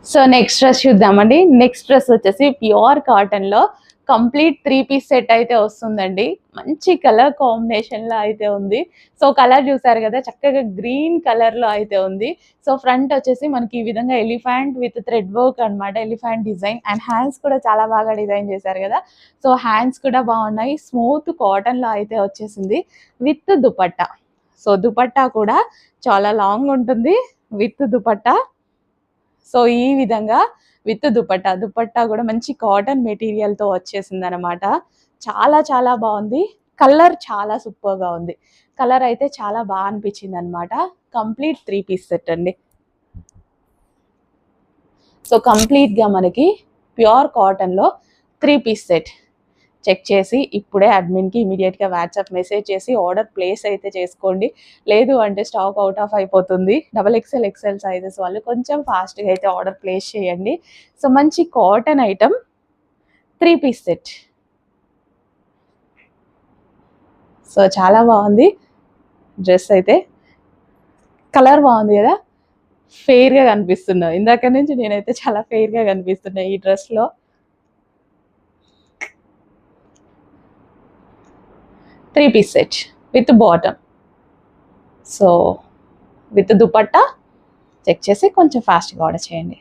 So next dress చూద్దామండి. Next dress వచ్చేసి pure cotton లో కంప్లీట్ 3 పీస్ సెట్ అయితే వస్తుందండి. మంచి కలర్ కాంబినేషన్ లో అయితే ఉంది. సో కలర్ చూసారు కదా, చక్కగా గ్రీన్ కలర్ లో అయితే ఉంది. సో ఫ్రంట్ వచ్చేసి మనకి ఈ విధంగా ఎలిఫెంట్ విత్ థ్రెడ్ వర్క్ అన్నమాట. ఎలిఫెంట్ డిజైన్ అండ్ హ్యాండ్స్ కూడా చాలా బాగా డిజైన్ చేశారు కదా. సో హ్యాండ్స్ కూడా బాగున్నాయి. స్మూత్ కాటన్ లో అయితే వచ్చేసింది విత్ దుపట్టా. సో దుపట్టా కూడా చాలా లాంగ్ ఉంటుంది విత్ దుపట్టా. సో ఈ విధంగా విత్ దుపట్టా. దుపట్టా కూడా మంచి కాటన్ మెటీరియల్ తో వచ్చేసింది అనమాట. చాలా చాలా బాగుంది. కలర్ చాలా సూపర్ గా ఉంది. కలర్ అయితే చాలా బాగా అనిపించింది అనమాట. కంప్లీట్ 3 పీస్ సెట్ అండి. సో కంప్లీట్ గా మనకి ప్యూర్ కాటన్ లో 3 పీస్ సెట్. చెక్ చేసి ఇప్పుడే అడ్మిన్కి ఇమీడియట్గా వాట్సాప్ మెసేజ్ చేసి ఆర్డర్ ప్లేస్ అయితే చేసుకోండి. లేదు అంటే స్టాక్ అవుట్ ఆఫ్ అయిపోతుంది. XXL XL సైజెస్ వాళ్ళు కొంచెం ఫాస్ట్గా అయితే ఆర్డర్ ప్లేస్ చేయండి. సో మంచి cotton item 3 piece set. So చాలా బాగుంది డ్రెస్ అయితే. కలర్ బాగుంది కదా, ఫెయిర్గా కనిపిస్తున్నా. ఇందాక నుంచి నేనైతే చాలా ఫెయిర్గా కనిపిస్తున్నా ఈ డ్రెస్లో. 3 piece set with bottom. So with dupatta. Check చేసి కొంచెం ఫాస్ట్గా ఆర్డర్ చేయండి.